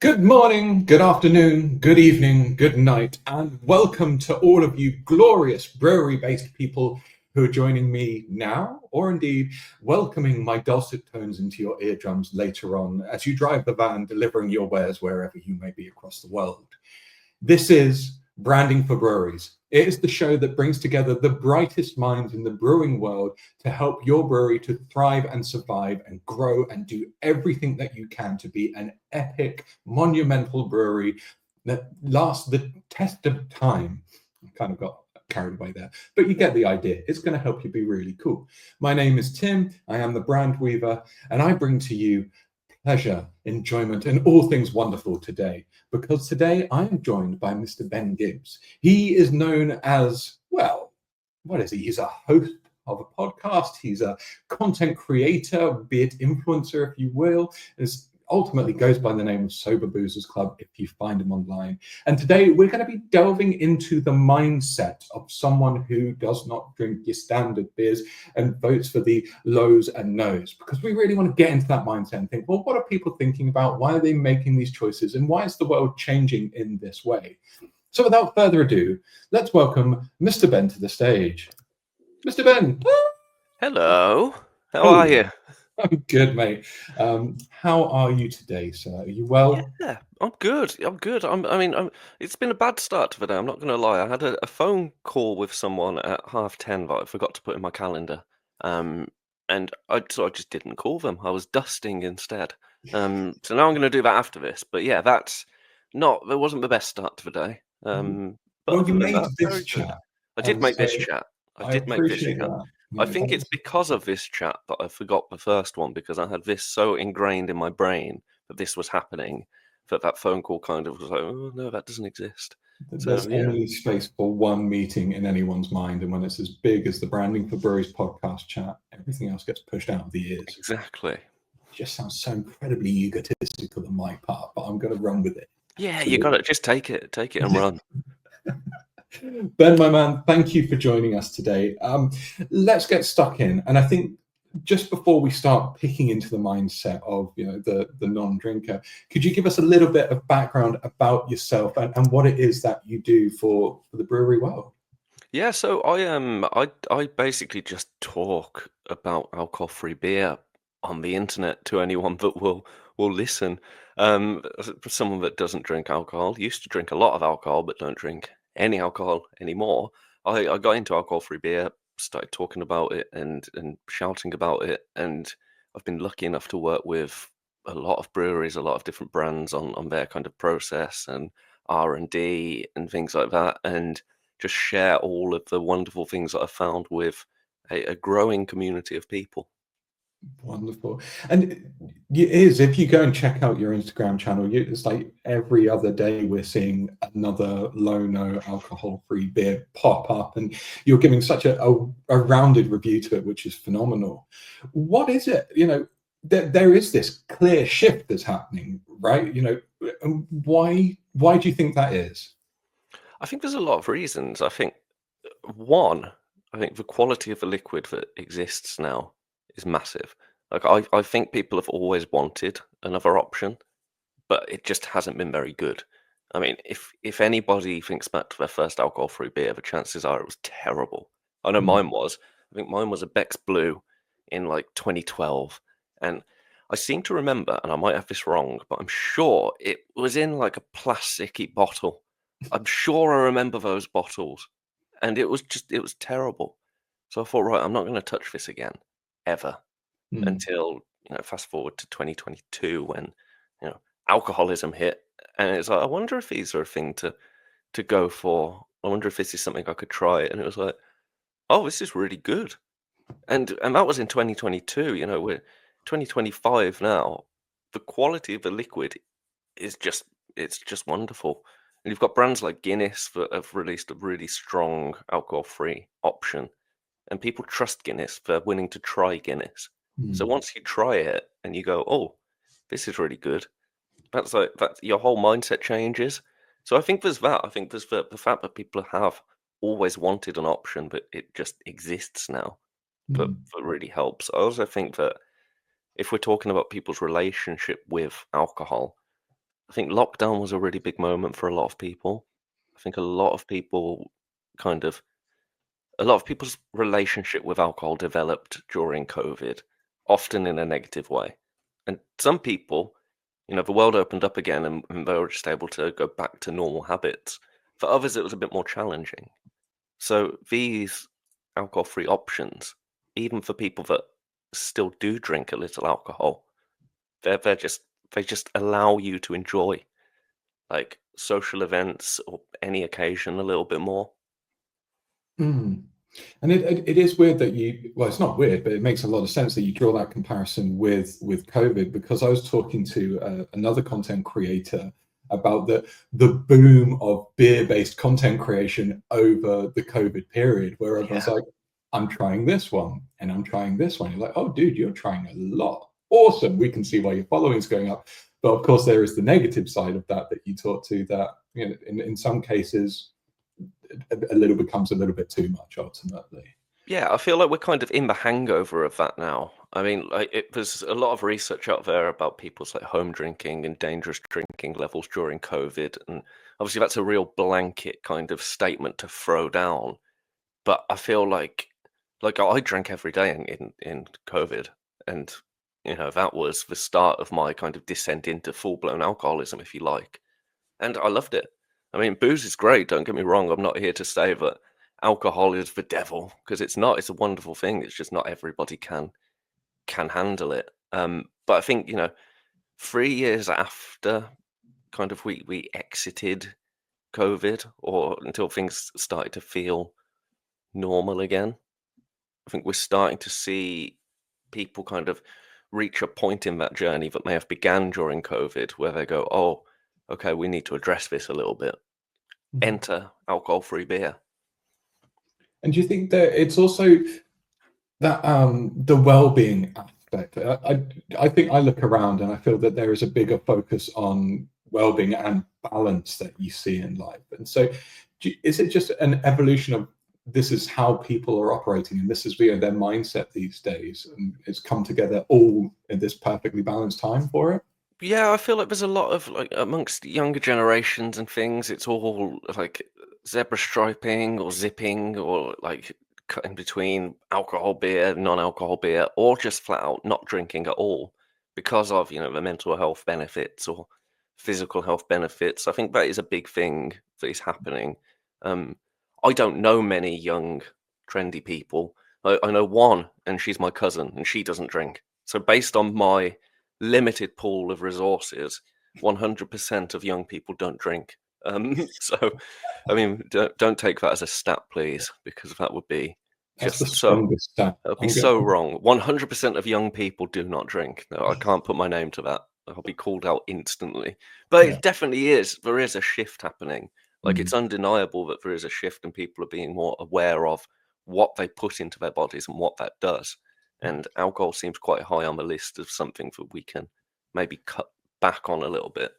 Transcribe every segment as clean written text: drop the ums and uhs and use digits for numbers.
Good morning, good afternoon, good evening, good night, and welcome to all of you glorious brewery-based people who are joining me now, or indeed welcoming my dulcet tones into your eardrums later on as you drive the van delivering your wares wherever you may be across the world. This is Branding for Breweries. It is the show that brings together the brightest minds in the brewing world to help your brewery to thrive and survive and grow and do everything that you can to be an epic, monumental brewery that lasts the test of time. I kind of got carried away there, but you get the idea. It's going to help you be really cool. My name is Tim. I am the brand weaver, and I bring to you pleasure, enjoyment, and all things wonderful today, because today I am joined by Mr. Ben Gibbs. He is known as, well, what is he? He's a host of a podcast. He's a content creator, be it influencer, if you will. Is ultimately goes by the name of Sober Boozers Club if you find him online. And today we're going to be delving into the mindset of someone who does not drink your standard beers and votes for the lows and no's, because we really want to get into that mindset and think, well, what are people thinking about? Why are they making these choices? And why is the world changing in this way? So without further ado, let's welcome Mr. Ben to the stage. Mr. Ben. Hello. How are you? I'm good, mate. How are you today, sir? Are you well? Yeah, I'm good. I'm good. It's been a bad start to the day. I'm not going to lie. I had a phone call with someone at 10:30 that I forgot to put in my calendar. Um, so I just didn't call them. I was dusting instead. So now I'm going to do that after this. But yeah, that wasn't the best start to the day. But Well, you other than made that, this very good. chat, I did and make so this chat. I I did make this appreciate chat. that. I No, think it's because of this chat that I forgot the first one, because I had this so ingrained in my brain that this was happening that phone call kind of was like, oh no, that doesn't exist. So there's yeah, only space for one meeting in anyone's mind, and when it's as big as the Branding for Breweries podcast chat, everything else gets pushed out of the ears. exactly. It just sounds so incredibly egotistical on my part, but I'm going to run with it. Yeah, So you got it. Just take it and run. Ben, my man, thank you for joining us today. Let's get stuck in, and I think just before we start picking into the mindset of the non-drinker, could you give us a little bit of background about yourself and what it is that you do for the brewery world? Yeah, so I basically just talk about alcohol-free beer on the internet to anyone that will listen. For someone that doesn't drink alcohol, used to drink a lot of alcohol, but don't drink any alcohol anymore. I got into alcohol-free beer, started talking about it and shouting about it, and I've been lucky enough to work with a lot of breweries, a lot of different brands on their kind of process and R&D and things like that, and just share all of the wonderful things that I've found with a growing community of people. Wonderful. And it is, if you go and check out your Instagram channel, it's like every other day we're seeing another low no alcohol free beer pop up, and you're giving such a rounded review to it, which is phenomenal. What is it? There is this clear shift that's happening, right? And why do you think that is? I think there's a lot of reasons. One, I think the quality of the liquid that exists now is massive. Like I think people have always wanted another option, but it just hasn't been very good. I mean, if anybody thinks back to their first alcohol-free beer, the chances are it was terrible. I know Mm. mine was. I think mine was a Beck's Blue in like 2012, and I seem to remember, and I might have this wrong, but I'm sure it was in like a plasticky bottle. I'm sure I remember those bottles, and it was terrible. So I thought, right, I'm not going to touch this again, ever, Mm. until fast forward to 2022 when alcoholism hit, and it's like, I wonder if these are a thing to go for. I wonder if this is something I could try. And it was like, oh, this is really good. And that was in 2022. We're 2025 now. The quality of the liquid is just wonderful. And you've got brands like Guinness that have released a really strong alcohol-free option, and people trust Guinness. They're willing to try Guinness. So Mm. once you try it and you go, oh, this is really good, that's your whole mindset changes. So I think there's that. I think there's the fact that people have always wanted an option, but it just exists now. That Mm. that really helps. I also think that if we're talking about people's relationship with alcohol, I think lockdown was a really big moment for a lot of people. I think kind of a lot of people's relationship with alcohol developed during COVID, often in a negative way. And some people, the world opened up again and they were just able to go back to normal habits. For others, it was a bit more challenging. So these alcohol-free options, even for people that still do drink a little alcohol, they're just they just allow you to enjoy like social events or any occasion a little bit more. Mm. And it is weird that well, it's not weird, but it makes a lot of sense that you draw that comparison with COVID, because I was talking to another content creator about the boom of beer-based content creation over the COVID period, where everyone's Yeah. like, I'm trying this one and I'm trying this one. You're like, oh, dude, you're trying a lot. Awesome. We can see why your following is going up. But of course, there is the negative side of that you talk to, that in some cases, a little becomes a little bit too much ultimately. Yeah, I feel like we're kind of in the hangover of that now. I mean, like there's a lot of research out there about people's like home drinking and dangerous drinking levels during COVID, and obviously that's a real blanket kind of statement to throw down. But I feel like I drank every day in COVID, and that was the start of my kind of descent into full blown alcoholism, if you like. And I loved it. I mean, booze is great, don't get me wrong. I'm not here to say that alcohol is the devil, because it's not. It's a wonderful thing. It's just not everybody can handle it. But I think, 3 years after kind of we exited COVID, or until things started to feel normal again, I think we're starting to see people kind of reach a point in that journey that may have began during COVID, where they go, "Oh, okay, we need to address this a little bit." Mhm. Enter alcohol-free beer. And do you think that it's also that the well-being aspect? I think I look around and I feel that there is a bigger focus on well-being and balance that you see in life. And so, is it just an evolution of this is how people are operating, and this is their mindset these days, and it's come together all in this perfectly balanced time for it? Yeah, I feel like there's a lot of like amongst younger generations and things, it's all like zebra striping or zipping or like cutting between alcohol beer, non-alcohol beer, or just flat out not drinking at all because of, the mental health benefits or physical health benefits. I think that is a big thing that is happening. Um, I don't know many young, trendy people. I know one, and she's my cousin, and she doesn't drink. So based on my limited pool of resources, 100% of young people don't drink. So, I mean, don't take that as a stat, please, because that would be That's the just so strongest stat. that would be I'm going. so wrong. 100% of young people do not drink. No, I can't put my name to that. I'll be called out instantly. But Yeah. it definitely is. There is a shift happening. Like Mm. it's undeniable that there is a shift and people are being more aware of what they put into their bodies and what that does. And alcohol seems quite high on the list of something that we can maybe cut back on a little bit.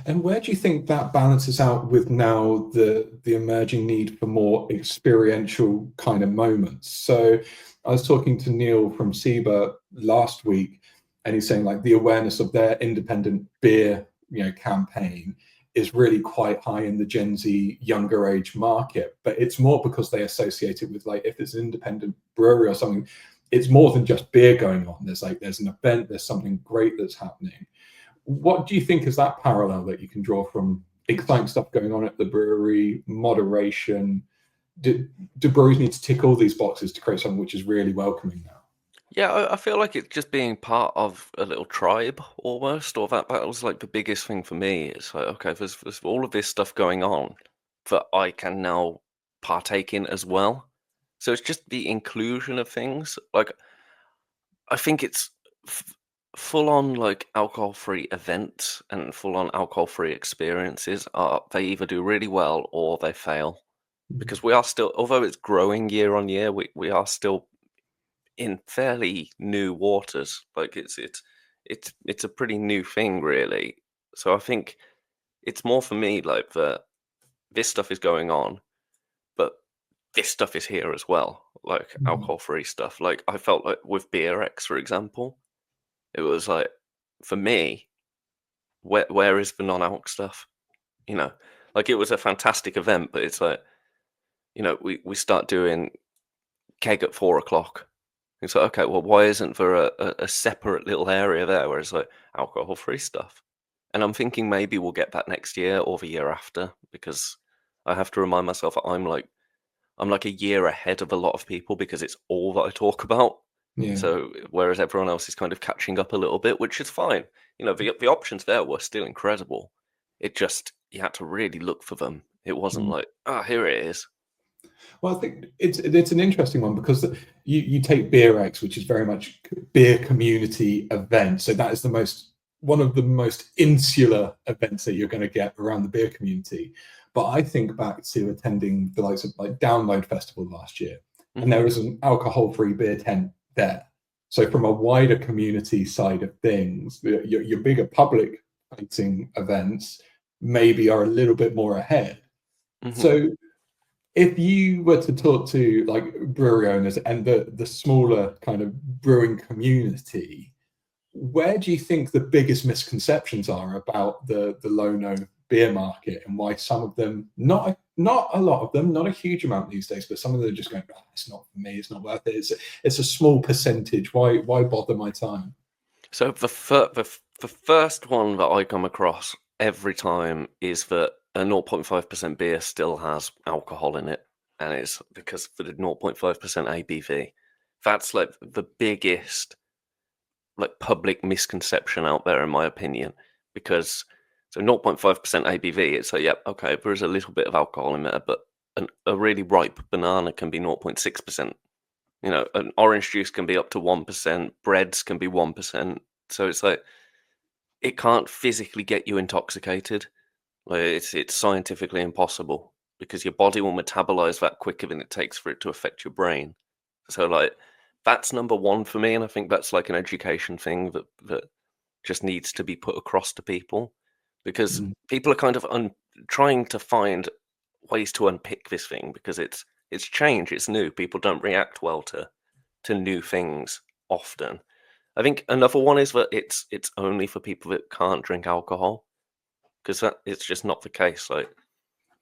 And where do you think that balances out with now the emerging need for more experiential kind of moments? So I was talking to Neil from SIBA last week, and he's saying like the awareness of their independent beer, campaign is really quite high in the Gen Z younger age market. But it's more because they associate it with, like, if it's an independent brewery or something, it's more than just beer going on. There's an event, there's something great that's happening. What do you think is that parallel that you can draw from exciting stuff going on at the brewery, moderation? Do breweries need to tick all these boxes to create something which is really welcoming now? Yeah, I feel like it's just being part of a little tribe almost, or that was like the biggest thing for me. It's like, okay, there's all of this stuff going on that I can now partake in as well. So it's just the inclusion of things. Like, I think it's f full on like alcohol-free events and full on alcohol-free experiences are they either do really well or they fail. Mhm. Because we are still, although it's growing year on year, we are still in fairly new waters. Like it's a pretty new thing, really. So I think it's more for me like that this stuff is going on, but this stuff is here as well, like Mhm. alcohol-free stuff. Like I felt like with BRX, for example, it was like for me. where is the non-alc stuff? You know, like it was a fantastic event, but it's like, we start doing keg at 4 o'clock. It's like, okay, well, why isn't there a separate little area there where it's like alcohol-free stuff? And I'm thinking maybe we'll get that next year or the year after, because I have to remind myself that I'm like a year ahead of a lot of people because it's all that I talk about. Yeah. So whereas everyone else is kind of catching up a little bit, which is fine. The options there were still incredible. It just you had to really look for them. It wasn't Mm. like, here it is. Well, I think it's an interesting one because you take Beer X, which is very much beer community event. So that is one of the most insular events that you're going to get around the beer community. But I think back to attending the likes of like Download Festival last year, and Mhm, there was an alcohol-free beer tent there. So from a wider community side of things, your bigger public facing events maybe are a little bit more ahead. mhm. So if you were to talk to like brewery owners and the smaller kind of brewing community, where do you think the biggest misconceptions are about the low no beer market, and why some of them, not a lot of them, not a huge amount these days, but some of them are just going, "Oh, it's not for me, it's not worth it, it's a small percentage, why bother my time?" So the first one that I come across every time is that a 0.5% beer still has alcohol in it, and it's because for the 0.5% ABV. That's like the biggest like public misconception out there, in my opinion, because so 0.5% ABV, it's like, yep, okay, there is a little bit of alcohol in there, but a really ripe banana can be 0.6%. An orange juice can be up to 1%, breads can be 1%. So it's like it can't physically get you intoxicated. Like it's scientifically impossible because your body will metabolize that quicker than it takes for it to affect your brain. So like that's number one for me, and I think that's like an education thing that just needs to be put across to people because Mm, people are kind of trying to find ways to unpick this thing because it's change, it's new. People don't react well to new things often. I think another one is that it's only for people that can't drink alcohol because that it's just not the case. Like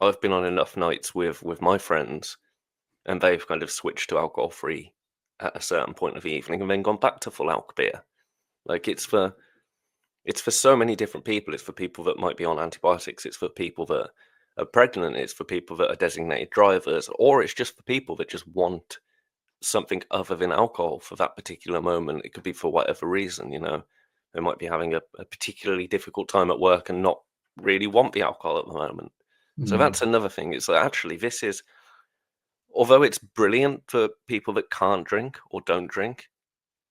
I've been on enough nights with my friends and they've kind of switched to alcohol free at a certain point of the evening and then gone back to full alc beer. Like it's for so many different people. It's for people that might be on antibiotics. It's for people that are pregnant. It's for people that are designated drivers, or it's just for people that just want something other than alcohol for that particular moment. It could be for whatever reason. They might be having a particularly difficult time at work and not really want the alcohol at the moment. So mm, that's another thing. It's like actually this is, although it's brilliant for people that can't drink or don't drink,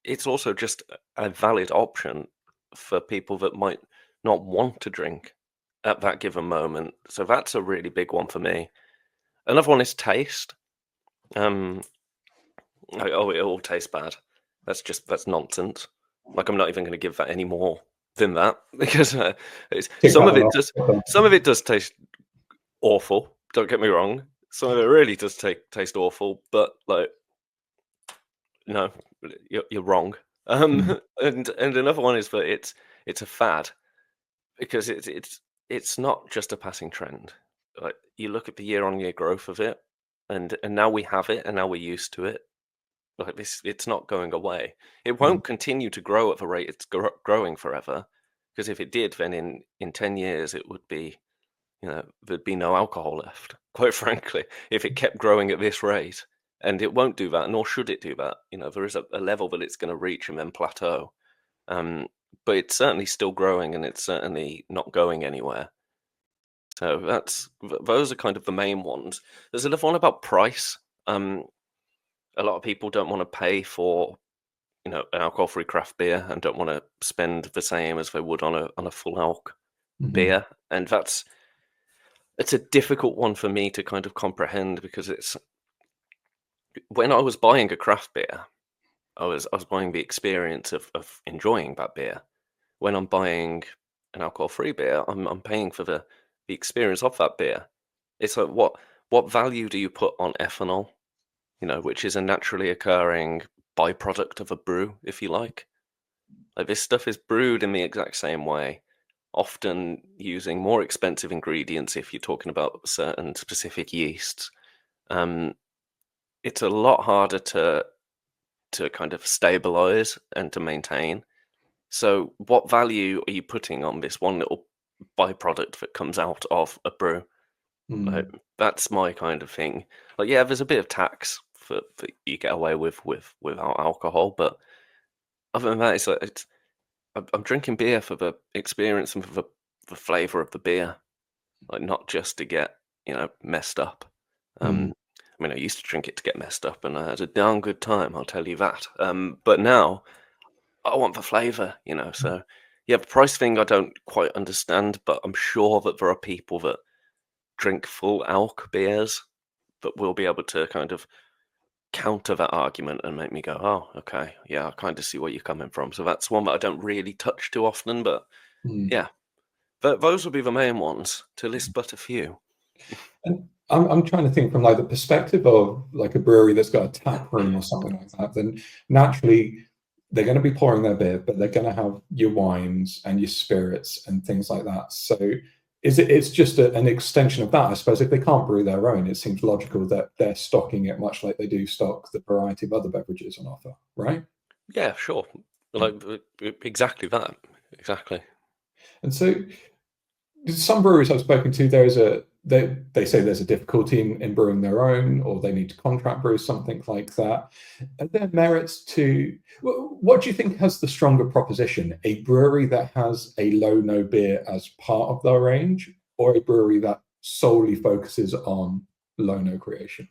it's also just a valid option for people that might not want to drink at that given moment. So that's a really big one for me. Another one is taste. Um, like, oh, it all tastes bad. That's nonsense. Like I'm not even going to give that any more than that because it's, tick some that of one it off. does. Some of it does taste awful. Don't get me wrong. Some of it really does taste awful. But like, no, you're wrong. Mm, And another one is that it's a fad because it's not just a passing trend. Like you look at the year-on-year growth of it, and now we have it, and now we're used to it. Like this, it's not going away. It mm, won't continue to grow at the rate it's growing forever. Because if it did, then in 10 years it would be, there'd be no alcohol left. Quite frankly, if it kept growing at this rate, and it won't do that, nor should it do that. There is a level that it's going to reach and then plateau. Um, but it's certainly still growing, and it's certainly not going anywhere. So those are kind of the main ones. There's another one about price. Um, a lot of people don't want to pay for an alcohol-free craft beer and don't want to spend the same as they would on a full alc mhm, beer, and it's a difficult one for me to kind of comprehend because it's when I was buying a craft beer, I was buying the experience of enjoying that beer. When I'm buying an alcohol-free beer, I'm paying for the experience of that beer. It's like what value do you put on ethanol? Which is a naturally occurring byproduct of a brew, if you like. Like this stuff is brewed in the exact same way. often using more expensive ingredients if you're talking about certain specific yeasts. Um, it's a lot harder to kind of stabilize and to maintain. So, what value are you putting on this one little byproduct that comes out of a brew? Like, Mm, that's my kind of thing. Like, yeah, there's a bit of tax that you get away with without alcohol, but other than that, it's like I'm drinking beer for the experience and for the flavor of the beer, like not just to get messed up. mm, I mean, I used to drink it to get messed up, and I had a darn good time. I'll tell you that. But now I want the flavor, So yeah, the price thing I don't quite understand, but I'm sure that there are people that drink full alc beers that will be able to kind of counter that argument and make me go, oh, okay, yeah, I kind of see where you're coming from. So that's one that I don't really touch too often, but mm. yeah, those would be the main ones to list but a few. And I'm trying to think from like the perspective of like a brewery that's got a tap room or something like that. Then naturally they're going to be pouring their beer, but they're going to have your wines and your spirits and things like that. So it's just an extension of that, I suppose. If they can't brew their own, it seems logical that they're stocking it much like they do stock the variety of other beverages on offer, right? Yeah, sure. Like exactly that. Exactly. And so some breweries I've spoken to, there's a they say there's a difficulty in brewing their own, or they need to contract brew something like that. Are there merits to what do you think has the stronger proposition? A brewery that has a low no beer as part of their range, or a brewery that solely focuses on low no creation?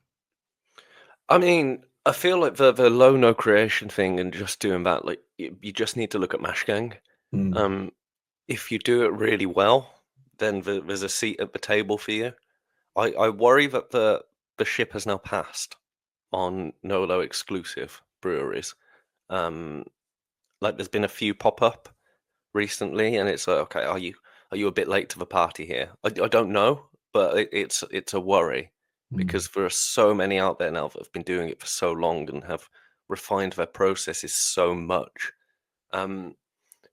I mean, I feel like the low no creation thing and just doing that, like you just need to look at Mash Gang. Mm, Um, if you do it really well, then there's a seat at the table for you. I worry that the ship has now passed on Nolo exclusive breweries. Um, like there's been a few pop up recently, and it's like, okay, are you a bit late to the party here? I don't know, but it's a worry mm. because there are so many out there now that have been doing it for so long and have refined their processes so much. Um,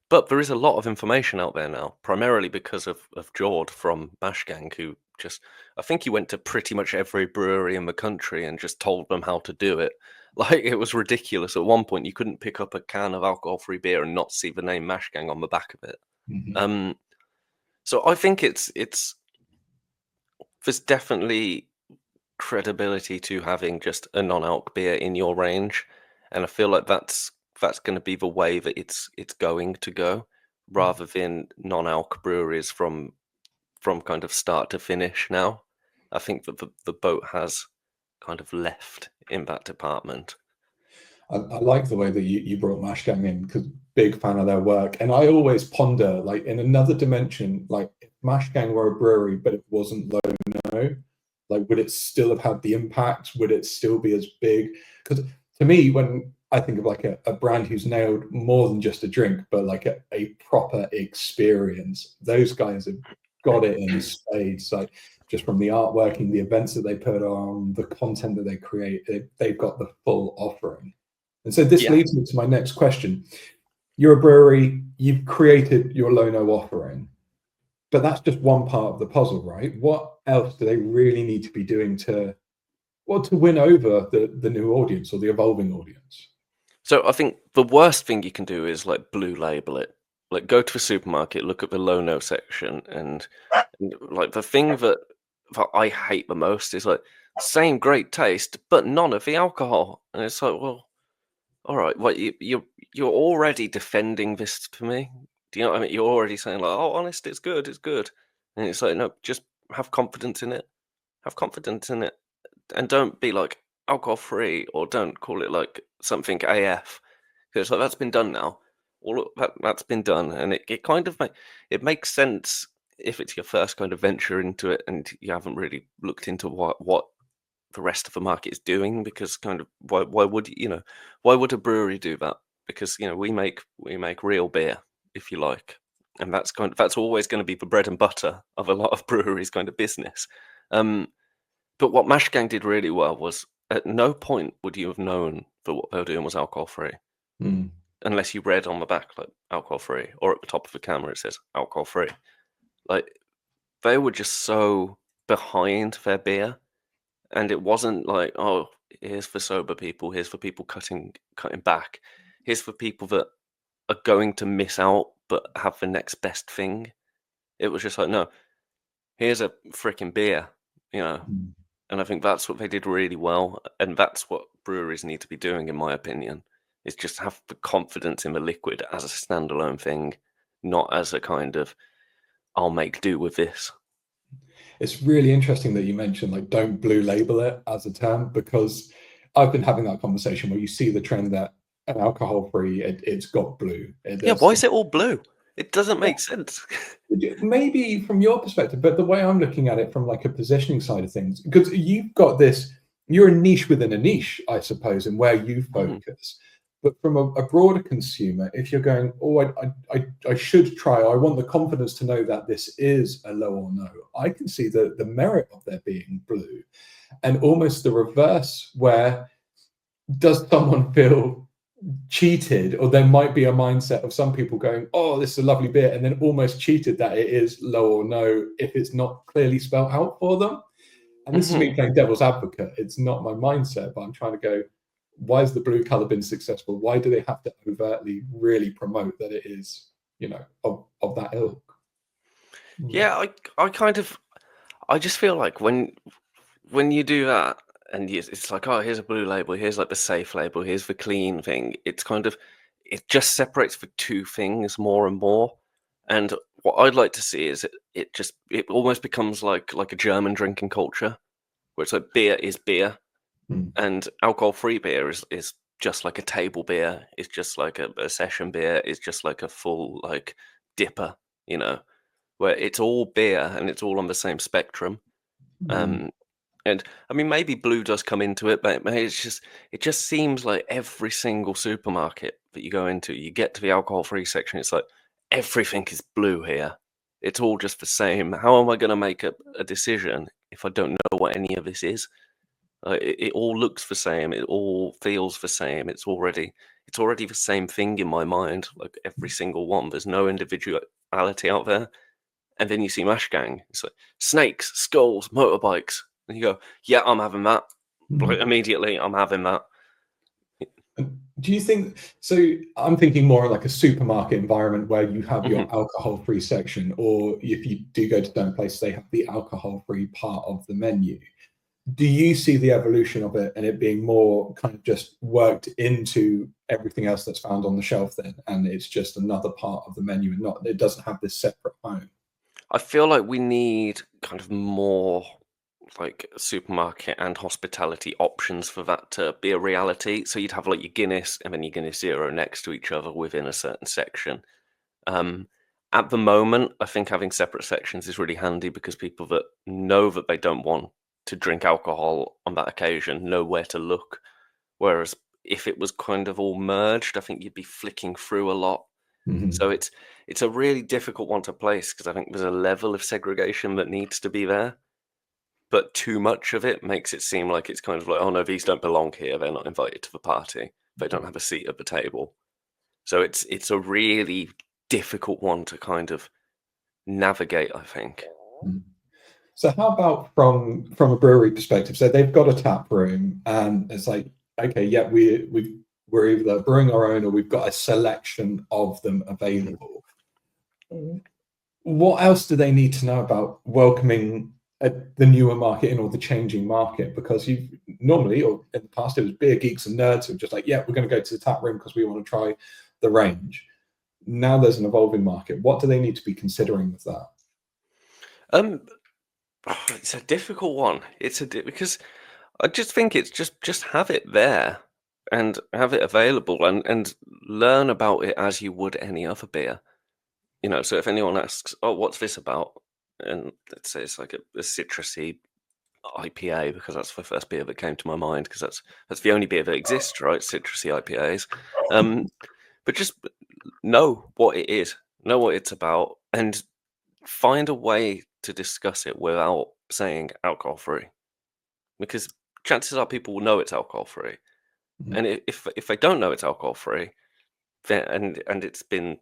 but there is a lot of information out there now, primarily because of Jord from Bashgang, who just, I think he went to pretty much every brewery in the country and just told them how to do it. Like, it was ridiculous. At one point, you couldn't pick up a can of alcohol-free beer and not see the name Mashgang on the back of it. Mhm. Um, so I think it's there's definitely credibility to having just a non-alc beer in your range, and I feel like that's going to be the way that it's going to go, rather than non-alc breweries from kind of start to finish. Now, I think that the boat has kind of left in that department. I like the way that you brought Mashgang in because big fan of their work. And I always ponder, like in another dimension, like if Mashgang were a brewery, but it wasn't low no, like would it still have had the impact? Would it still be as big? Because to me, when I think of like a brand who's nailed more than just a drink, but like a proper experience, those guys have got it in spades. Like just from the artworking, the events that they put on, the content that they create, they've got the full offering. And so this Yeah. leads me to my next question. You're a brewery, you've created your Lono offering, but that's just one part of the puzzle, right? What else do they really need to be doing to to win over the new audience or the evolving audience? So I think the worst thing you can do is like blue label it. Like go to a supermarket, look at the low no section, and like the thing that I hate the most is like same great taste, but none of the alcohol. And it's like, well, all right, what you're already defending this to me? Do you know what I mean? You're already saying like, oh, honest, it's good, and it's like, no, just have confidence in it. Have confidence in it, and don't be like alcohol free or don't call it like something AF because like that's been done now. All of that's been done, and it kind of it makes sense if it's your first kind of venture into it and you haven't really looked into what the rest of the market is doing, because kind of why would why would a brewery do that? Because we make real beer, if you like, and that's always going to be the bread and butter of a lot of breweries kind of business. Um, but what Mash Gang did really well was at no point would you have known that what they were doing was alcohol free. Mm, unless you read on the back like alcohol free, or at the top of the camera it says alcohol free. Like they were just so behind their beer, and it wasn't like, oh, here's for sober people, here's for people cutting back, here's for people that are going to miss out but have the next best thing. It was just like, no, here's a freaking beer, you know. Mm. And I think that's what they did really well, and that's what breweries need to be doing, in my opinion, is just have the confidence in the liquid as a standalone thing, not as a kind of, I'll make do with this. It's really interesting that you mentioned like don't blue label it as a term, because I've been having that conversation where you see the trend that an alcohol free, it's got blue. Yeah, why is it all blue? It doesn't make sense. Maybe from your perspective, but the way I'm looking at it from like a positioning side of things, because you've got this, you're a niche within a niche, I suppose, and where you focus. But from a broader consumer, if you're going, oh, I should try, I want the confidence to know that this is a low or no, I can see the merit of there being blue, and almost the reverse, where does someone feel cheated, or there might be a mindset of some people going, oh, this is a lovely beer, and then almost cheated that it is low or no if it's not clearly spelled out for them. And this is me playing devil's advocate. It's not my mindset, but I'm trying to go, why has the blue color been successful? Why do they have to overtly really promote that it is, of that ilk? Yeah, I just feel like when you do that, and it's like, oh, here's a blue label, here's like the safe label, here's the clean thing. It's kind of, it just separates the two things more and more. And what I'd like to see is it almost becomes like a German drinking culture, where it's like beer is beer, Mm. and alcohol-free beer is just like a table beer, it's just like a session beer, it's just like a full like dipper, you know, where it's all beer and it's all on the same spectrum. Mm. And I mean, maybe blue does come into it, but it just seems like every single supermarket that you go into, you get to the alcohol-free section, it's like everything is blue here. It's all just the same. How am I going to make a decision if I don't know what any of this is? It all looks the same. It all feels the same. It's already the same thing in my mind. Like every single one. There's no individuality out there. And then you see Mash Gang. It's like snakes, skulls, motorbikes, and you go, "Yeah, I'm having that." Like Mm. immediately, I'm having that. Do you think so? I'm thinking more like a supermarket environment where you have your Mhm. alcohol-free section, or if you do go to certain places, they have the alcohol-free part of the menu. Do you see the evolution of it and it being more kind of just worked into everything else that's found on the shelf then, and it's just another part of the menu and not, it doesn't have this separate home? I feel like we need kind of more like supermarket and hospitality options for that to be a reality. So you'd have like your Guinness and then your Guinness Zero next to each other within a certain section. Um, at the moment, I think having separate sections is really handy because people that know that they don't want to drink alcohol on that occasion know where to look. Whereas if it was kind of all merged, I think you'd be flicking through a lot. Mhm. So it's a really difficult one to place because I think there's a level of segregation that needs to be there, but too much of it makes it seem like it's kind of like, oh no, these don't belong here. They're not invited to the party. They don't have a seat at the table. So it's a really difficult one to kind of navigate, I think. Mm. So how about from a brewery perspective? So they've got a tap room, and it's like, okay, yeah, we're either brewing our own or we've got a selection of them Mhm. available. What else do they need to know about welcoming the newer market in, or the changing market? Because you normally, or in the past, it was beer geeks and nerds who were just like, yeah, we're going to go to the tap room because we want to try the range. Now there's an evolving market. What do they need to be considering with that? Um, it's a difficult one. Because I just think it's just have it there and have it available and learn about it as you would any other beer. You know, so if anyone asks, "Oh, what's this about?" and let's say it's like a citrusy IPA, because that's the first beer that came to my mind, because that's the only beer that exists, right? Citrusy IPAs. Um, but just know what it is, know what it's about, and find a way to discuss it without saying alcohol free, because chances are people will know it's alcohol free, Mhm. and if they don't know it's alcohol free, and it's been,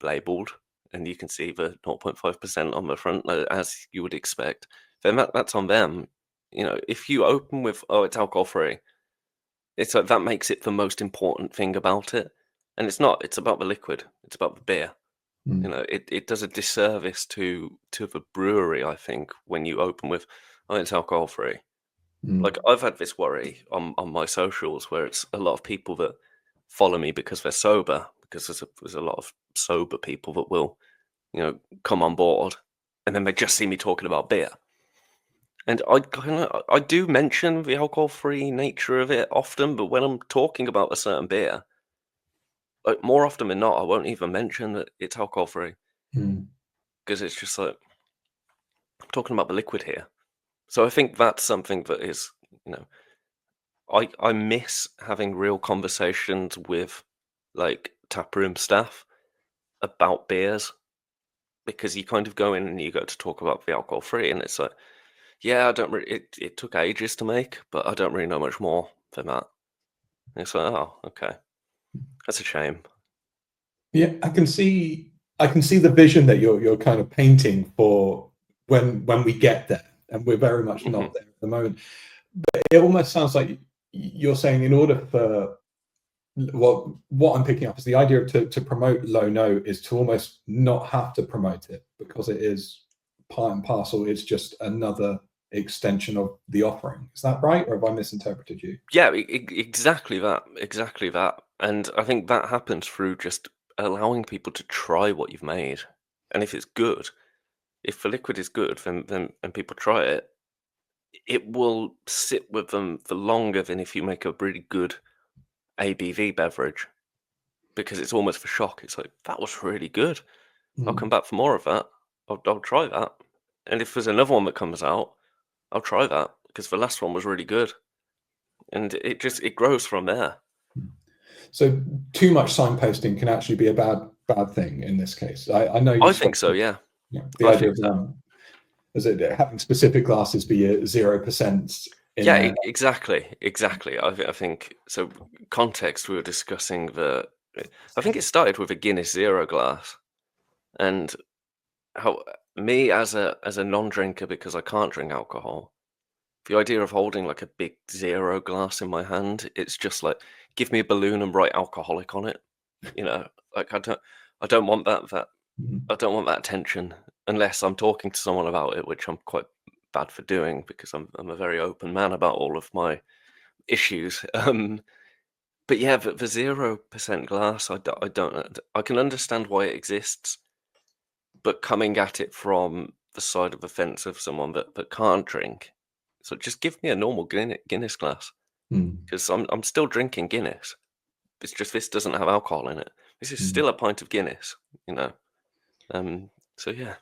labeled, and you can see the 0.5% on the front, as you would expect, then that's on them. If you open with, "Oh, it's alcohol free," it's like that makes it the most important thing about it, and it's not. It's about the liquid. It's about the beer. Mm, It does a disservice to the brewery, I think, when you open with, "Oh, it's alcohol free." mm, Like, I've had this worry on my socials where it's a lot of people that follow me because they're sober, because there's a lot of sober people that will, come on board, and then they just see me talking about beer. And I do mention the alcohol-free nature of it often, but when I'm talking about a certain beer, like, more often than not, I won't even mention that it's alcohol-free, mm, because it's just like, I'm talking about the liquid here. So I think that's something that is, you know, I miss having real conversations with, like, taproom staff about beers, because you kind of go in and you go to talk about the alcohol free, and it's like, "Yeah, I don't really, it took ages to make, but I don't really know much more than that." And it's like, "Oh, okay. That's a shame." yeah, I can see the vision that you're kind of painting for when we get there, and we're very much Mhm. not there at the moment. It almost sounds like you're saying in order for what I'm picking up is the idea of to promote low no is to almost not have to promote it because it is part and parcel. It's just another extension of the offering. Is that right, or have I misinterpreted you? Yeah, exactly that, and I think that happens through just allowing people to try what you've made, and if it's good, if the liquid is good, then and people try it, it will sit with them for longer than if you make a really good ABV beverage, because it's almost for shock. It's like, "That was really good. I'll come Mm, back for more of that. I'll try that." And if there's another one that comes out, I'll try that because the last one was really good. And it grows from there. mm. So too much signposting can actually be a bad thing in this case. I know I you've think so, spoken, yeah. the I idea think of so. is it having specific glasses be a 0% in Yeah, there. exactly. I think so. Context, we were discussing I think it started with a Guinness Zero glass, and how me as a non-drinker, because I can't drink alcohol. The idea of holding, like, a big zero glass in my hand, it's just like, give me a balloon and write alcoholic on it, you know? Like, I don't want that Mhm. I don't want that attention unless I'm talking to someone about it, which I'm quite bad for doing because I'm a very open man about all of my issues. But yeah, the 0% glass, I don't I can understand why it exists, but coming at it from the side of the fence of someone that can't drink, so just give me a normal Guinness glass. Mm, 'Cause I'm still drinking Guinness. It's just this doesn't have alcohol in it. This is mm. still a pint of Guinness, you know? So yeah.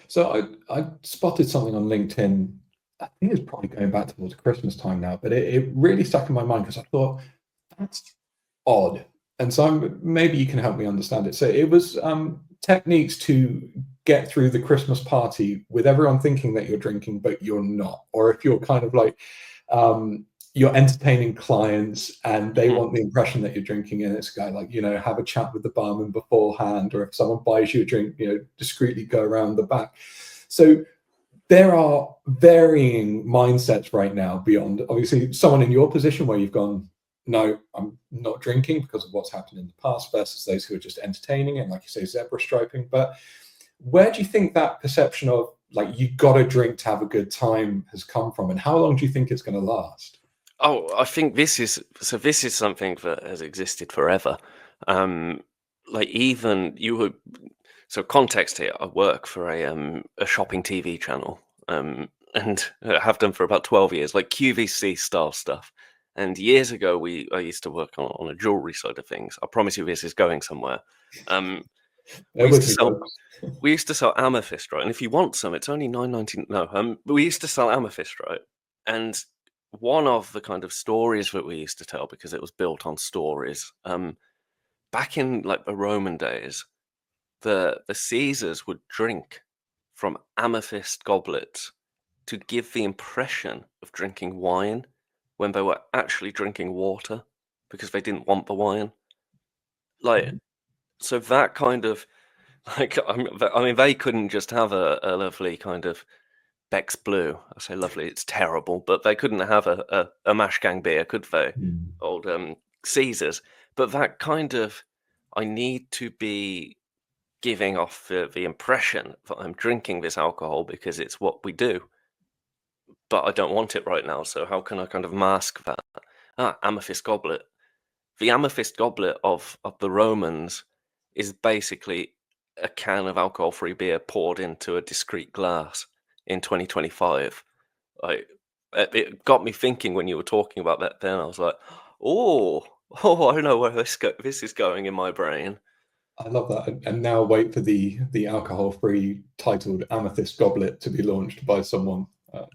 So I spotted something on LinkedIn. I think it's probably going back towards Christmas time now, but it really stuck in my mind because I thought that's odd. And so maybe you can help me understand it. So it was techniques to get through the Christmas party with everyone thinking that you're drinking, but you're not. Or if you're kind of like um, you're entertaining clients and they Mhm. want the impression that you're drinking, and it's a guy like, have a chat with the barman beforehand, or if someone buys you a drink, discreetly go around the back. So there are varying mindsets right now beyond obviously someone in your position where you've gone, no, I'm not drinking because of what's happened in the past, versus those who are just entertaining and, like you say, zebra striping. But where do you think that perception of like you got to drink to have a good time has come from, and how long do you think it's going to last? Oh, I think this is something that has existed forever. Um, like, even you were so context here, I work for a shopping TV channel, and have done for about 12 years, like QVC style stuff. And years ago, I used to work on a jewelry side of things. I promise you, this is going somewhere. Um, we Bear used with to me, sell folks. we used to sell amethyst, right? And if you want some, it's only 9.90. No, but we used to sell amethyst, right? And one of the kind of stories that we used to tell, because it was built on stories, back in, like, the Roman days, the Caesars would drink from amethyst goblets to give the impression of drinking wine when they were actually drinking water because they didn't want the wine. Like, so that kind of like, I mean, they couldn't just have a lovely kind of Beck's Blue. I say lovely, it's terrible, but they couldn't have a mash gang beer, could they? Mm. Old Caesars. But that kind of, I need to be giving off the impression that I'm drinking this alcohol because it's what we do, but I don't want it right now. So how can I kind of mask that? Amethyst goblet. The amethyst goblet of the Romans is basically a can of alcohol-free beer poured into a discrete glass in 2025. Like, it got me thinking when you were talking about that. Then I was like, oh, oh, I know where this is going in my brain. I love that. And now wait for the alcohol-free titled Amethyst Goblet to be launched by someone. Yeah.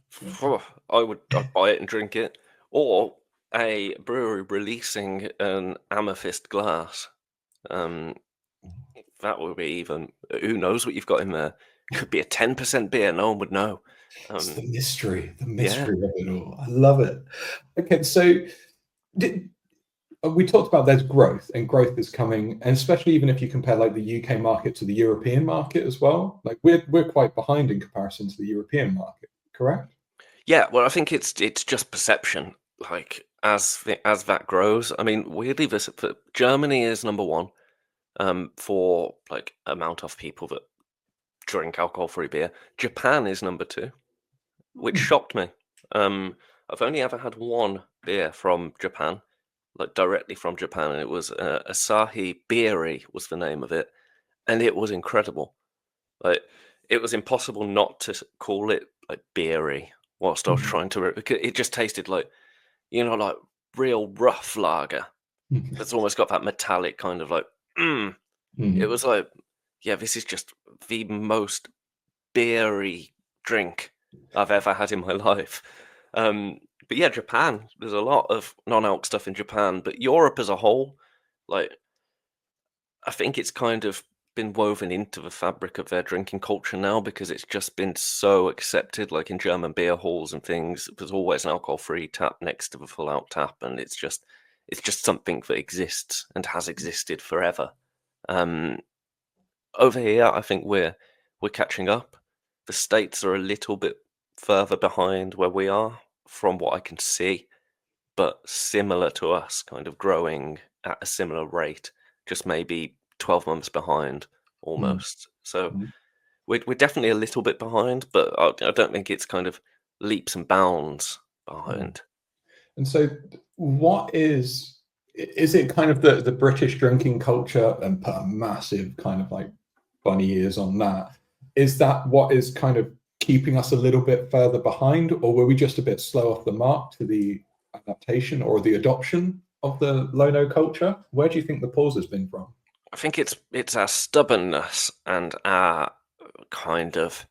I'd buy it and drink it, or a brewery releasing an amethyst glass. Um, that would be even. Who knows what you've got in there? Could be a 10% beer. No one would know. It's Um, the yeah, mystery of it all. I love it. Okay, so did, we talked about there's growth, and growth is coming, and especially even if you compare like the UK market to the European market as well, like we're quite behind in comparison to the European market, correct? yeah. Well, I think it's just perception. Like as that grows, I mean, weirdly, Germany is number one for like amount of people that drink alcohol-free beer. Japan is number two, which Hmm. shocked me. Um, I've only ever had one beer from Japan, like directly from Japan, and it was Asahi Beery was the name of it, and it was incredible. Like, it was impossible not to call it like beery whilst I was Hmm. trying to. It just tasted like, like real rough lager. It's almost got that metallic kind of like. Mm. It Hmm. was like, yeah, this is just the most beery drink I've ever had in my life. But yeah, Japan. There's a lot of non-alc stuff in Japan, but Europe as a whole, like, I think it's kind of been woven into the fabric of their drinking culture now because it's just been so accepted. Like in German beer halls and things, there's always an alcohol-free tap next to the full-out tap, and it's just something that exists and has existed forever. Um, Over here, I think we're catching up. The States are a little bit further behind where we are from what I can see, but similar to us, kind of growing at a similar rate, just maybe 12 months behind Hmm. almost. So Hmm. we're definitely a little bit behind, but I don't think it's kind of leaps and bounds Hmm. behind. And so, what is it kind of the British drinking culture and put a massive kind of like bunny ears on that? Is that what is kind of keeping us a little bit further behind, or were we just a bit slow off the mark to the adaptation or the adoption of the low-no culture? Where do you think the pause has been from? I think it's our stubbornness and our kind of,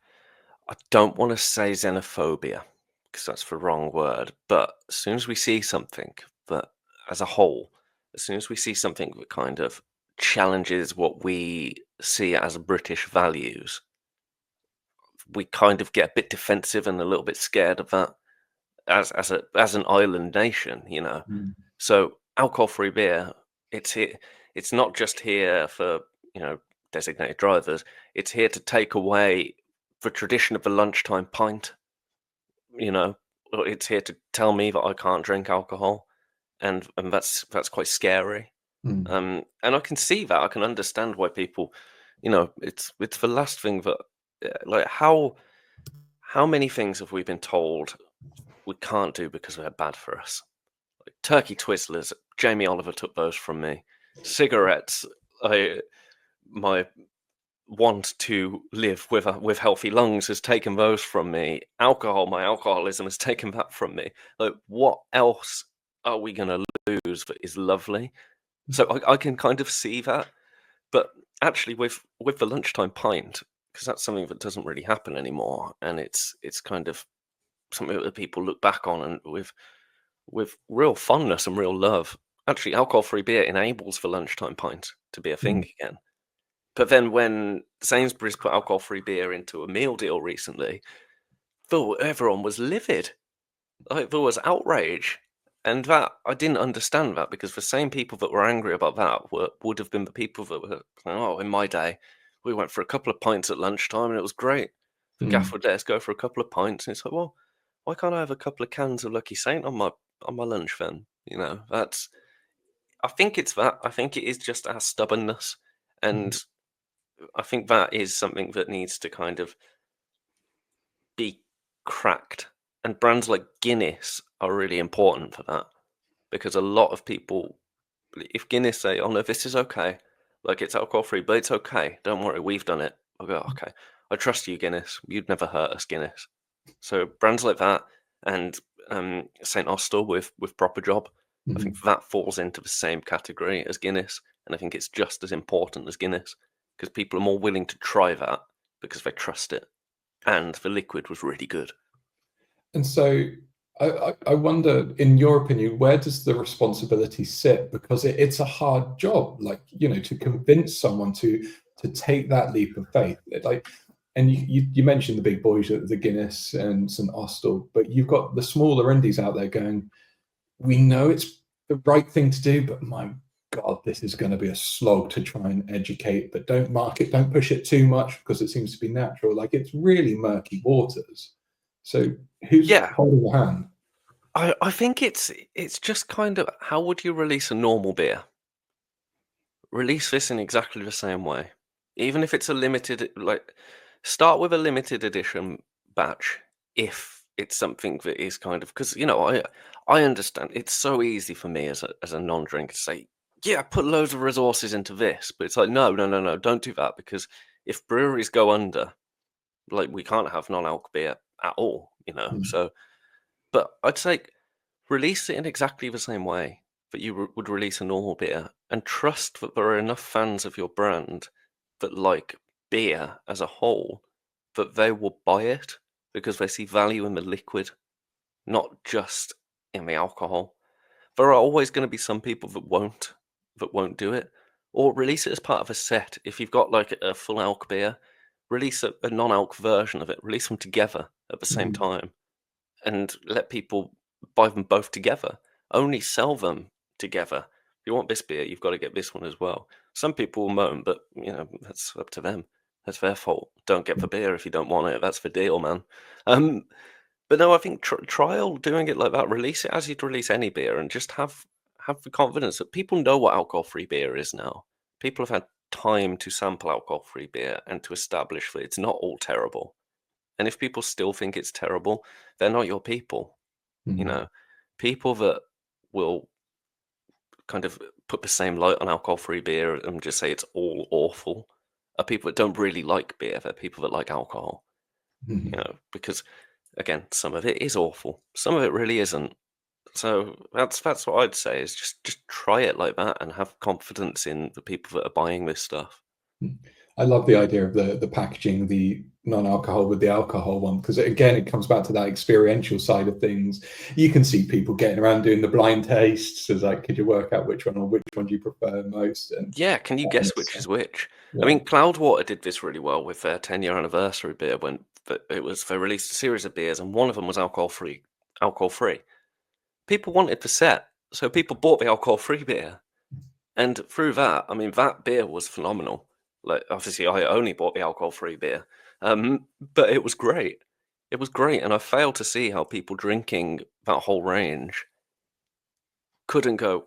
I don't want to say xenophobia because that's the wrong word, but as soon as we see something that, as a whole, as soon as we see something that kind of challenges what we see as British values, we kind of get a bit defensive and a little bit scared of that as an island nation. Mm. So alcohol-free beer, it's here. It's not just here for you know designated drivers. It's here to take away the tradition of the lunchtime pint. You know, it's here to tell me that I can't drink alcohol, and that's quite scary. Mm. And I can see that. I can understand why people, it's the last thing that, like, how many things have we been told we can't do because they're bad for us? Like turkey Twizzlers, Jamie Oliver took those from me. Cigarettes, I my want to live with healthy lungs has taken those from me. Alcohol, my alcoholism has taken that from me. Like, what else are we going to lose that is lovely? So I can kind of see that, but actually, with the lunchtime pint, because that's something that doesn't really happen anymore, and it's kind of something that people look back on and with real fondness and real love. Actually, alcohol-free beer enables the lunchtime pint to be a Mm. thing again. But then when Sainsbury's put alcohol-free beer into a meal deal recently, everyone was livid. Like, there was outrage. And that I didn't understand that because the same people that were angry about that would have been the people that were saying, "Oh, in my day, we went for a couple of pints at lunchtime and it was great. The gaff Mm, would let us go for a couple of pints." And it's like, well, why can't I have a couple of cans of Lucky Saint on my lunch then? That's I think it's that. I think it is just our stubbornness, mm, and I think that is something that needs to kind of be cracked. And brands like Guinness are really important for that because a lot of people, if Guinness say, "Oh no, this is okay, like it's alcohol free, but it's okay. Don't worry, we've done it." I'll go, "Okay, I trust you, Guinness. You'd never hurt us, Guinness." So brands like that and Saint Austell with Proper Job, I think mhm. that falls into the same category as Guinness, and I think it's just as important as Guinness because people are more willing to try that because they trust it, and the liquid was really good. And so I wonder, in your opinion, where does the responsibility sit? Because it's a hard job, like, to convince someone to take that leap of faith. Like, and you mentioned the big boys, the Guinness and St. Austell, but you've got the smaller indies out there going, we know it's the right thing to do, but my God, this is going to be a slog to try and educate, but don't push it too much because it seems to be natural. Like, it's really murky waters. So who's Yeah, holding the hand? I think it's just kind of how would you release a normal beer? Release this in exactly the same way. Even if it's a limited, like, start with a limited edition batch if it's something that is kind of because I understand it's so easy for me as a non-drinker to say, yeah, put loads of resources into this, but it's like, no, no, no, no, don't do that because if breweries go under, like we can't have non-alc beer at all, Mm, So, but I'd say release it in exactly the same way that you would release a normal beer, and trust that there are enough fans of your brand that like beer as a whole that they will buy it because they see value in the liquid, not just in the alcohol. There are always going to be some people that won't do it, or release it as part of a set. If you've got like a full alc beer, release a non-alc version of it. Release them together at the same mm, time and let people buy them both together. Only sell them together. If you want this beer, you've got to get this one as well. Some people will moan, but that's up to them. That's their fault. Don't get the beer if you don't want it. That's the deal, man. Um, but no, I think trial doing it like that. Release it as you'd release any beer, and just have the confidence that people know what alcohol-free beer is now. People have had time to sample alcohol-free beer and to establish that it's not all terrible. And if people still think it's terrible, they're not your people. You mm, know, people that will kind of put the same light on alcohol-free beer and just say it's all awful are people that don't really like beer. They're people that like alcohol, mm. because again, some of it is awful, some of it really isn't. So that's what I'd say is just try it like that and have confidence in the people that are buying this stuff. I love the idea of the packaging, the non-alcohol with the alcohol one, because again, it comes back to that experiential side of things. You can see people getting around doing the blind tastes. It's like, could you work out which one or which one do you prefer most? And Yeah, can you guess it's, which is which? I yeah. mean, Cloudwater did this really well with their 10-year anniversary beer when they released a series of beers and one of them was alcohol free. Alcohol free. People wanted the set, so people bought the alcohol free beer, and through that, I mean, that beer was phenomenal. Like, obviously, I only bought the alcohol free beer, but it was great. It was great, and I failed to see how people drinking that whole range couldn't go,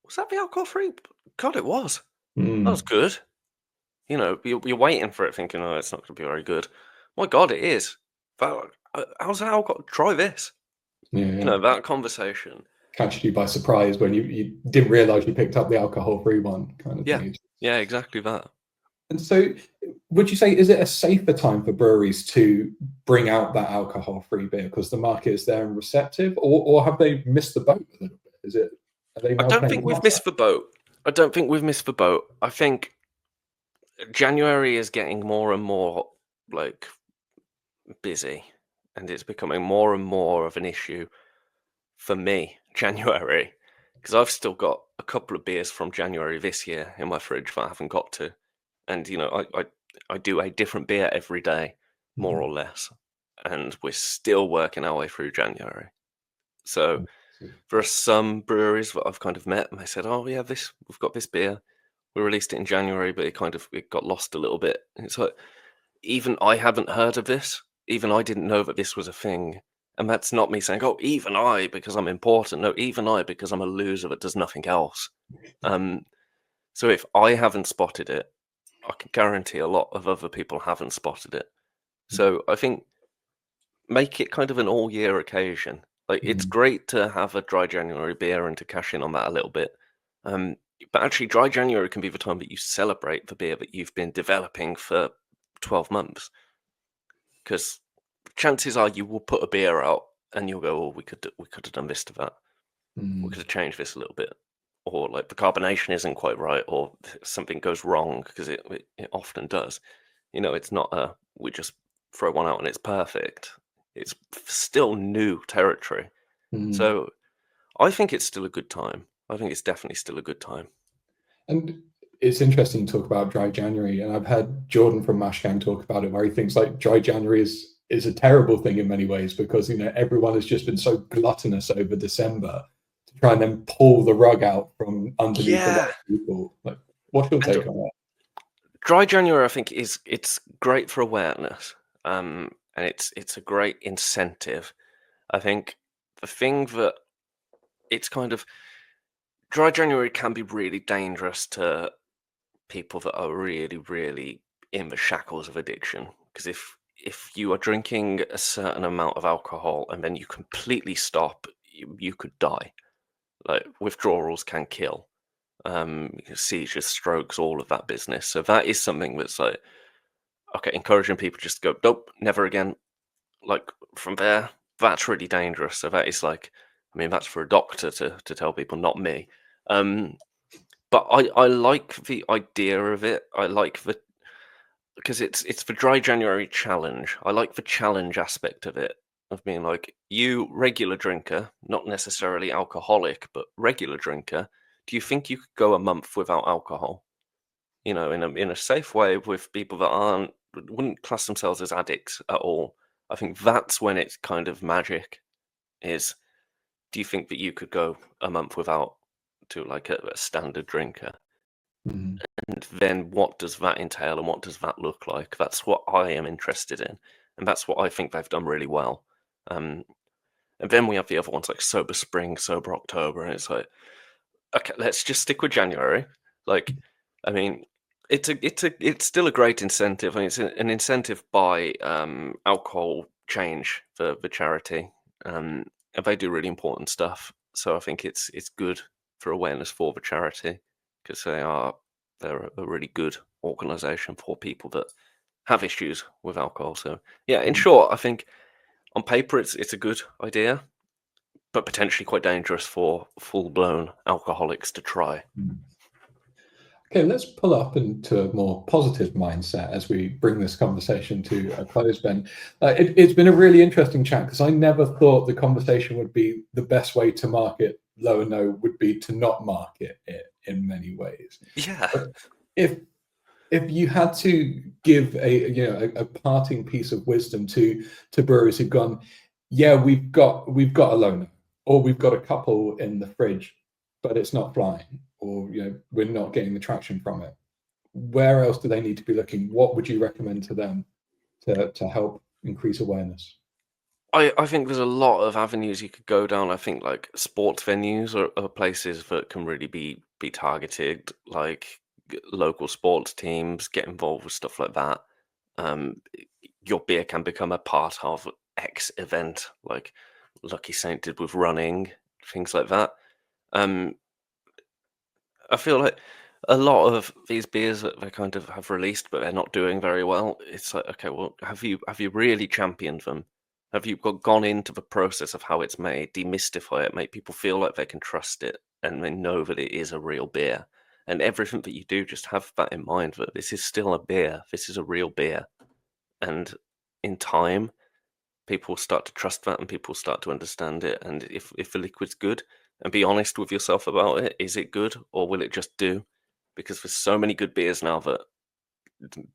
"Was that the alcohol free?" God, it was. That was Mm, good. You're waiting for it thinking, "Oh, it's not gonna be very good." My god, it is. That how's that alcohol try this. yeah, yeah. That conversation. Catched you by surprise when you didn't realize you picked up the alcohol-free one, kind of Yeah. thing. Yeah, exactly that. And so, would you say, is it a safer time for breweries to bring out that alcohol-free beer because the market is there and receptive, or have they missed the boat a little bit? Are they I now don't playing think we've glass missed the boat. I don't think we've missed the boat. I think January is getting more and more, like, busy, and it's becoming more and more of an issue for me, January, because 'cause I've still got a couple of beers from January this year in my fridge that I haven't got to. And, I do a different beer every day, more Mhm. or less, and we're still working our way through January. So, There are some breweries that I've kind of met, and they said, "Oh yeah, we've got this beer. We released it in January, but it got lost a little bit." And it's like even I haven't heard of this. Even I didn't know that this was a thing. And that's not me saying, "Oh, even I because I'm important." No, even I because I'm a loser that does nothing else. Um, so if I haven't spotted it, I can guarantee a lot of other people haven't spotted it. So I think make it kind of an all year occasion. Like it's Mm, great to have a dry January beer and to cash in on that a little bit. Um, but actually, dry January can be the time that you celebrate the beer that you've been developing for 12 months. Because chances are you will put a beer out and you'll go, "Oh, we could have done this to that. We could mm, have changed this a little bit." Or like the carbonation isn't quite right, or something goes wrong because it often does. It's not we just throw one out and it's perfect. It's still new territory. mm. So I think it's still a good time. I think it's definitely still a good time. And it's interesting to talk about dry January, and I've had Jordan from Mashgang talk about it, where he thinks like dry January is a terrible thing in many ways because everyone has just been so gluttonous over December to try and then pull the rug out from underneath a lot Yeah, of people. Like, what's your and take on that? dry January, I think it's great for awareness, and it's a great incentive. I think the thing that it's kind of dry January can be really dangerous to people that are really, really in the shackles of addiction. Because if you are drinking a certain amount of alcohol and then you completely stop, you could die. Like withdrawals can kill. Seizures, strokes, all of that business. So that is something that's like, okay, encouraging people just to go, nope, never again. Like from there, that's really dangerous. So that is like, I mean, that's for a doctor to tell people, not me. Um, but I like the idea of it. I like the because it's the dry January challenge. I like the challenge aspect of it, of being like, you regular drinker, not necessarily alcoholic, but regular drinker, do you think you could go a month without alcohol? In a safe way with people that wouldn't class themselves as addicts at all. I think that's when it's kind of magic. Is do you think that you could go a month without to like a standard drinker? Mm, And then what does that entail and what does that look like? That's what I am interested in. And that's what I think they've done really well. Um, and then we have the other ones like Sober Spring, Sober October, and it's like, okay, let's just stick with January. Like, I mean, it's still a great incentive. I mean, it's an incentive by alcohol change for the charity, and they do really important stuff. So I think it's good for awareness for the charity because they're a really good organisation for people that have issues with alcohol. So yeah, in mm, short, I think on paper it's a good idea, but potentially quite dangerous for full blown alcoholics to try. mm. Okay, let's pull up into a more positive mindset as we bring this conversation to a close, Ben. It's been a really interesting chat because I never thought the conversation would be the best way to market low and no would be to not market it in many ways. Yeah. But if if you had to give a parting piece of wisdom to brewers who've gone, yeah, we've got a loaner, or we've got a couple in the fridge, but it's not flying, or we're not getting the traction from it. Where else do they need to be looking? What would you recommend to them to help increase awareness? I think there's a lot of avenues you could go down. I think like sports venues are places that can really be targeted, like local sports teams get involved with stuff like that. Um, your beer can become a part of X event, like Lucky Saint did with running, things like that. Um, I feel like a lot of these beers that they kind of have released, but they're not doing very well. It's like, okay, well, have you really championed them? Have you gone into the process of how it's made, demystify it, make people feel like they can trust it, and they know that it is a real beer? And everything that you do, just have that in mind that this is still a beer. This is a real beer, and in time, people start to trust that, and people start to understand it. And if the liquid's good, and be honest with yourself about it, is it good or will it just do? Because there's so many good beers now that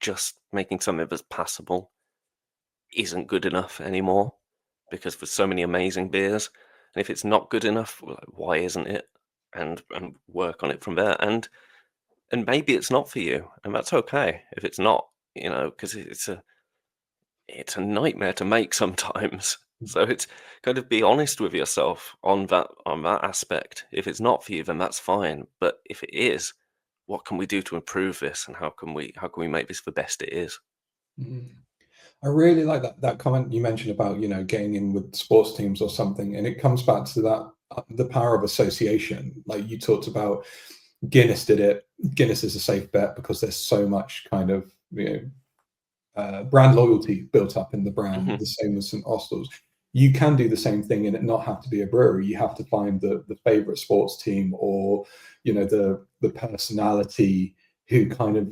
just making something that's passable isn't good enough anymore. Because there's so many amazing beers, And if it's not good enough, well, like, why isn't it? And work on it from there. And maybe it's not for you, and that's okay if it's not, because it's a nightmare to make sometimes. So it's kind of be honest with yourself on that aspect. If it's not for you, then that's fine. But if it is, what can we do to improve this, and how can we make this the best it is? Mhm. I really like that comment you mentioned about, getting in with sports teams or something, and it comes back to that, the power of association. Like you talked about, Guinness did it. Guinness is a safe bet because there's so much kind of, brand loyalty built up in the brand. Mhm. The same with St. Austell's. You can do the same thing and it not have to be a brewery. You have to find the favorite sports team, or the personality who kind of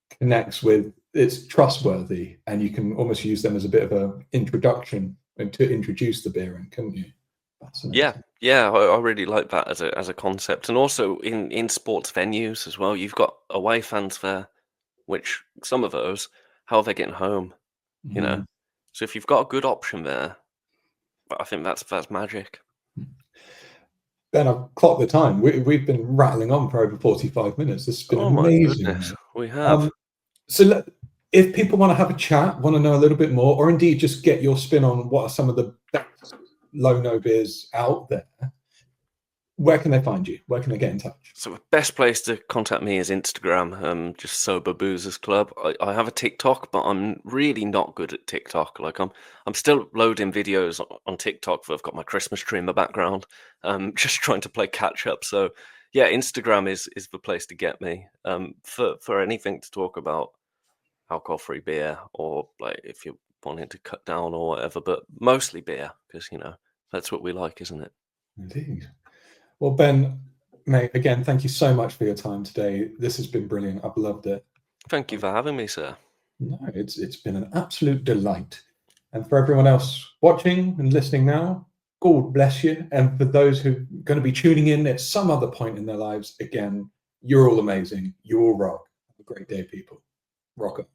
connects with, it's trustworthy, and you can almost use them as a bit of a introduction and to introduce the beer in, couldn't you? Yeah, Fascinating. yeah, I really like that as a concept, and also in sports venues as well. You've got away fans there, which some of those, how are they getting home? You know, Mhm. so if you've got a good option there, I think that's magic. Ben, I've clocked the time. We've been rattling on for over 45 minutes. This has been Oh my amazing, goodness, mate. we have. Um, so if people want to have a chat, want to know a little bit more, or indeed just get your spin on what are some of the best low no beers out there, where can they find you? Where can they get in touch? So the best place to contact me is Instagram, just Sober Boozers Club. I have a TikTok, but I'm really not good at TikTok. Like I'm still loading videos on TikTok. I've got my Christmas tree in the background. Just trying to play catch up. So yeah, Instagram is the place to get me. For anything to talk about alcohol-free beer, or like if you're wanting to cut down or whatever, but mostly beer because that's what we like, isn't it? Indeed. Well, Ben, mate, again, thank you so much for your time today. This has been brilliant. I've loved it. Thank you for having me, sir. No, it's been an absolute delight. And for everyone else watching and listening now, God bless you. And for those who are going to be tuning in at some other point in their lives, again, you're all amazing. You all rock. Have a great day, people. Rock on.